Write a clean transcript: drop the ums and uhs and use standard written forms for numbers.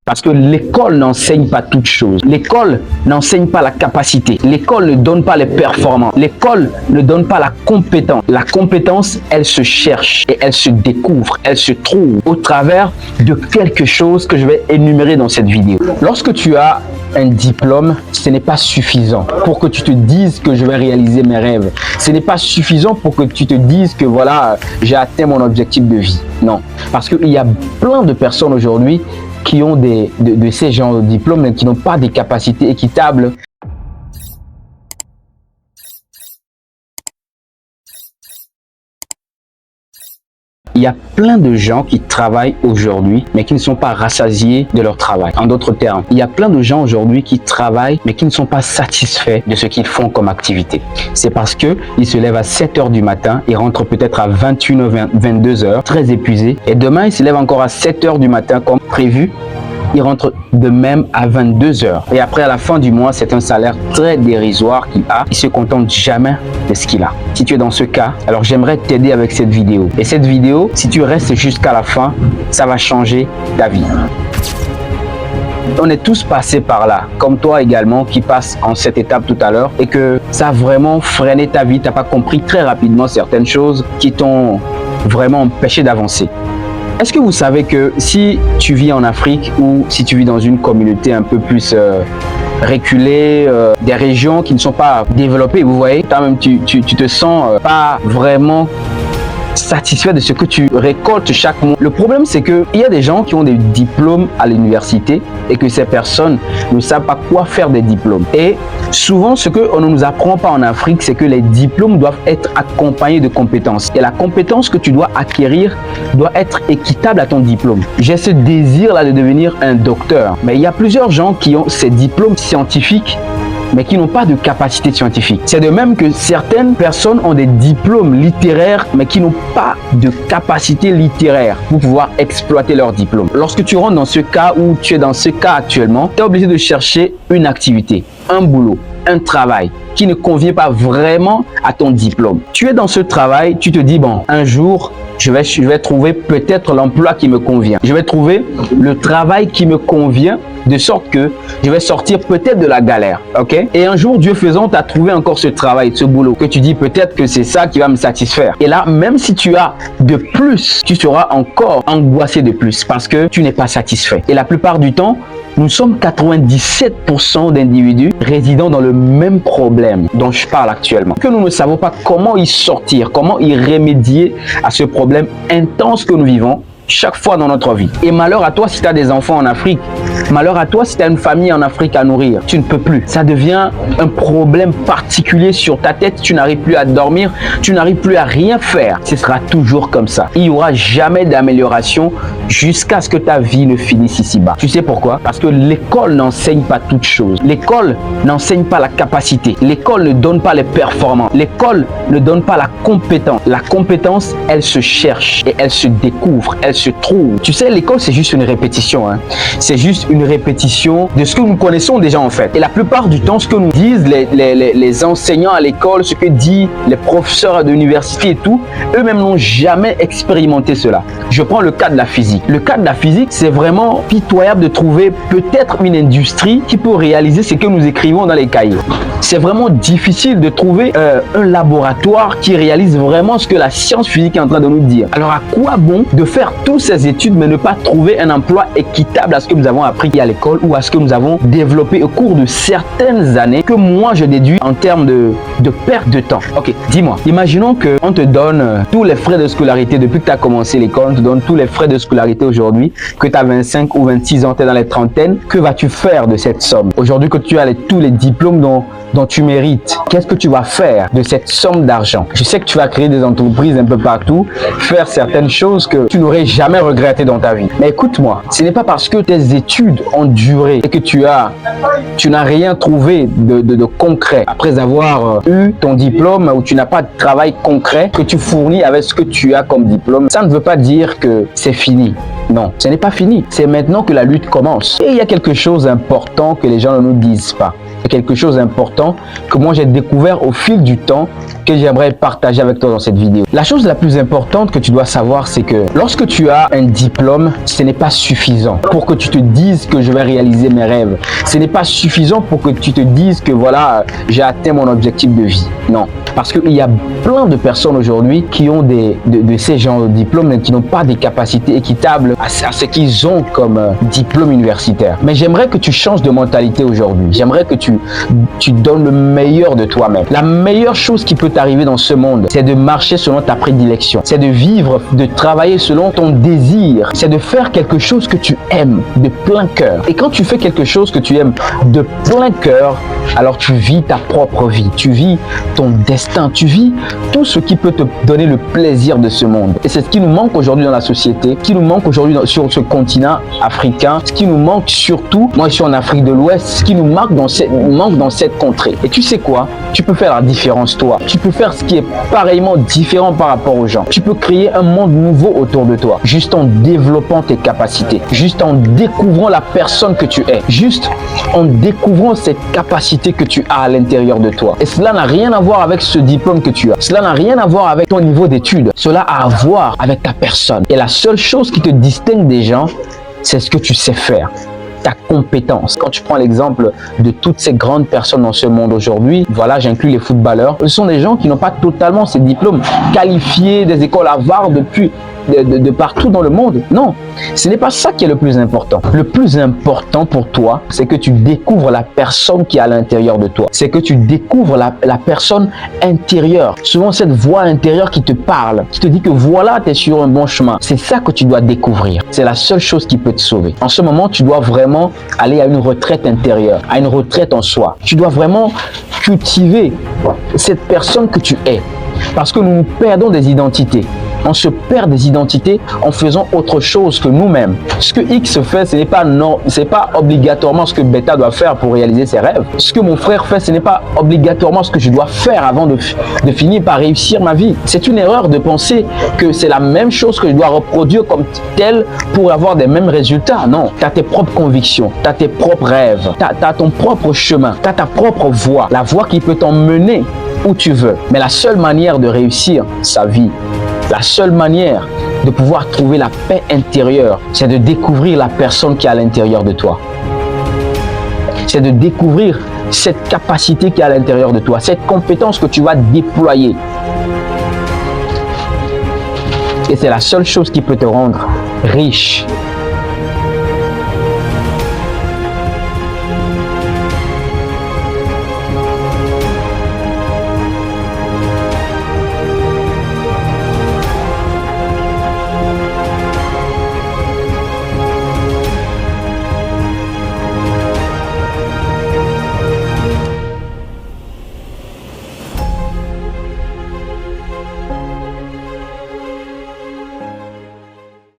Parce que l'école n'enseigne pas toutes choses. L'école n'enseigne pas la capacité. L'école ne donne pas les performances. L'école ne donne pas la compétence. La compétence, elle se cherche et elle se découvre, elle se trouve au travers de quelque chose que je vais énumérer dans cette vidéo. Lorsque tu as un diplôme, ce n'est pas suffisant pour que tu te dises que je vais réaliser mes rêves. Ce n'est pas suffisant pour que tu te dises que voilà, j'ai atteint mon objectif de vie. Non, parce qu'il y a plein de personnes aujourd'hui qui ont de ces genres de diplômes mais qui n'ont pas des capacités équitables. Il y a plein de gens qui travaillent aujourd'hui, mais qui ne sont pas rassasiés de leur travail. En d'autres termes, il y a plein de gens aujourd'hui qui travaillent, mais qui ne sont pas satisfaits de ce qu'ils font comme activité. C'est parce qu'ils se lèvent à 7 h du matin, ils rentrent peut-être à 21 h, 22 h, très épuisés. Et demain, ils se lèvent encore à 7 h du matin comme prévu. Il rentre de même à 22 h. Et après, à la fin du mois, c'est un salaire très dérisoire qu'il a. Il se contente jamais de ce qu'il a. Si tu es dans ce cas, alors j'aimerais t'aider avec cette vidéo. Et cette vidéo, si tu restes jusqu'à la fin, ça va changer ta vie. On est tous passés par là, comme toi également, qui passe en cette étape tout à l'heure et que ça a vraiment freiné ta vie. Tu n'as pas compris très rapidement certaines choses qui t'ont vraiment empêché d'avancer. Est-ce que vous savez que si tu vis en Afrique ou si tu vis dans une communauté un peu plus reculée, des régions qui ne sont pas développées, vous voyez, toi-même tu te sens pas vraiment satisfait de ce que tu récoltes chaque mois. Le problème, c'est qu'il y a des gens qui ont des diplômes à l'université et que ces personnes ne savent pas quoi faire des diplômes. Et souvent, ce qu'on ne nous apprend pas en Afrique, c'est que les diplômes doivent être accompagnés de compétences. Et la compétence que tu dois acquérir doit être équitable à ton diplôme. J'ai ce désir-là de devenir un docteur. Mais il y a plusieurs gens qui ont ces diplômes scientifiques mais qui n'ont pas de capacité scientifique. C'est de même que certaines personnes ont des diplômes littéraires, mais qui n'ont pas de capacité littéraire pour pouvoir exploiter leur diplôme. Lorsque tu rentres dans ce cas ou tu es dans ce cas actuellement, tu es obligé de chercher une activité, un boulot, un travail qui ne convient pas vraiment à ton diplôme. Tu es dans ce travail, tu te dis, bon, un jour, je vais trouver peut-être l'emploi qui me convient. Je vais trouver le travail qui me convient de sorte que je vais sortir peut-être de la galère, ok? Et un jour, Dieu faisant, tu as trouvé encore ce travail, ce boulot, que tu dis peut-être que c'est ça qui va me satisfaire. Et là, même si tu as de plus, tu seras encore angoissé de plus parce que tu n'es pas satisfait. Et la plupart du temps, nous sommes 97% d'individus résidant dans le même problème dont je parle actuellement. Que nous ne savons pas comment y sortir, comment y remédier à ce problème intense que nous vivons chaque fois dans notre vie. Et malheur à toi si tu as des enfants en Afrique, malheur à toi si tu as une famille en Afrique à nourrir, tu ne peux plus. Ça devient un problème particulier sur ta tête, tu n'arrives plus à dormir, tu n'arrives plus à rien faire. Ce sera toujours comme ça. Il n'y aura jamais d'amélioration jusqu'à ce que ta vie ne finisse ici-bas. Tu sais pourquoi? Parce que l'école n'enseigne pas toutes choses. L'école n'enseigne pas la capacité. L'école ne donne pas les performances. L'école ne donne pas la compétence. La compétence, elle se cherche et elle se découvre, elle se trouve. Tu sais, l'école, c'est juste une répétition. C'est juste une répétition de ce que nous connaissons déjà en fait. Et la plupart du temps, ce que nous disent les enseignants à l'école, ce que disent les professeurs de l'université et tout, eux-mêmes n'ont jamais expérimenté cela. Je prends le cas de la physique. Le cas de la physique, c'est vraiment pitoyable de trouver peut-être une industrie qui peut réaliser ce que nous écrivons dans les cahiers. C'est vraiment difficile de trouver un laboratoire qui réalise vraiment ce que la science physique est en train de nous dire. Alors à quoi bon de faire toutes ces études mais ne pas trouver un emploi équitable à ce que nous avons appris à l'école ou à ce que nous avons développé au cours de certaines années que moi je déduis en termes de perte de temps. Ok, dis-moi, imaginons qu'on te donne tous les frais de scolarité depuis que tu as commencé l'école, on te donne tous les frais de scolarité aujourd'hui, que tu as 25 ou 26 ans, tu es dans les trentaines, que vas-tu faire de cette somme? Aujourd'hui que tu as tous les diplômes dont tu mérites, qu'est-ce que tu vas faire de cette somme d'argent? Je sais que tu vas créer des entreprises un peu partout, faire certaines choses que tu n'aurais jamais regretté dans ta vie. Mais écoute-moi, ce n'est pas parce que tes études ont duré et que tu n'as rien trouvé de concret après avoir eu ton diplôme ou tu n'as pas de travail concret que tu fournis avec ce que tu as comme diplôme. Ça ne veut pas dire que c'est fini. Non, ce n'est pas fini. C'est maintenant que la lutte commence. Et il y a quelque chose d'important que les gens ne nous disent pas. Il y a quelque chose d'important que moi j'ai découvert au fil du temps que j'aimerais partager avec toi dans cette vidéo. La chose la plus importante que tu dois savoir, c'est que lorsque tu as un diplôme, ce n'est pas suffisant pour que tu te dises que je vais réaliser mes rêves. Ce n'est pas suffisant pour que tu te dises que voilà, j'ai atteint mon objectif de vie. Non. Parce qu'il y a plein de personnes aujourd'hui qui ont de ces genres de diplômes mais qui n'ont pas des capacités équitables à ce qu'ils ont comme diplôme universitaire. Mais j'aimerais que tu changes de mentalité aujourd'hui. J'aimerais que tu donnes le meilleur de toi-même. La meilleure chose qui peut t'arriver dans ce monde, c'est de marcher selon ta prédilection. C'est de vivre, de travailler selon ton désir. C'est de faire quelque chose que tu aimes de plein cœur. Et quand tu fais quelque chose que tu aimes de plein cœur, alors tu vis ta propre vie. Tu vis ton destin. Tu vis tout ce qui peut te donner le plaisir de ce monde. Et c'est ce qui nous manque aujourd'hui dans la société, ce qui nous manque aujourd'hui sur ce continent africain, ce qui nous manque surtout, moi je suis en Afrique de l'Ouest, ce qui nous manque dans cette contrée. Et tu sais quoi? Tu peux faire la différence toi. Tu peux faire ce qui est pareillement différent par rapport aux gens. Tu peux créer un monde nouveau autour de toi, juste en développant tes capacités, juste en découvrant la personne que tu es, juste en découvrant cette capacité que tu as à l'intérieur de toi. Et cela n'a rien à voir avec ce diplôme que tu as. Cela n'a rien à voir avec ton niveau d'études. Cela a à voir avec ta personne. Et la seule chose qui te distingue des gens, c'est ce que tu sais faire. Ta compétence. Quand tu prends l'exemple de toutes ces grandes personnes dans ce monde aujourd'hui, voilà, j'inclus les footballeurs, ce sont des gens qui n'ont pas totalement ces diplômes qualifiés des écoles Harvard depuis de partout dans le monde. Non, ce n'est pas ça qui est le plus important. Le plus important pour toi, c'est que tu découvres la personne qui est à l'intérieur de toi. C'est que tu découvres la personne intérieure. Souvent, cette voix intérieure qui te parle, qui te dit que voilà, tu es sur un bon chemin. C'est ça que tu dois découvrir. C'est la seule chose qui peut te sauver. En ce moment, tu dois vraiment aller à une retraite intérieure, à une retraite en soi. Tu dois vraiment cultiver cette personne que tu es. Parce que nous perdons des identités. On se perd des identités en faisant autre chose que nous-mêmes. Ce que X fait, ce n'est pas obligatoirement ce que Beta doit faire pour réaliser ses rêves. Ce que mon frère fait, ce n'est pas obligatoirement ce que je dois faire avant de finir par réussir ma vie. C'est une erreur de penser que c'est la même chose que je dois reproduire comme telle pour avoir des mêmes résultats. Non, tu as tes propres convictions, tu as tes propres rêves, tu as ton propre chemin, tu as ta propre voie, la voie qui peut t'emmener où tu veux. Mais la seule manière de réussir sa vie, la seule manière de pouvoir trouver la paix intérieure, c'est de découvrir la personne qui est à l'intérieur de toi. C'est de découvrir cette capacité qui est à l'intérieur de toi, cette compétence que tu vas déployer. Et c'est la seule chose qui peut te rendre riche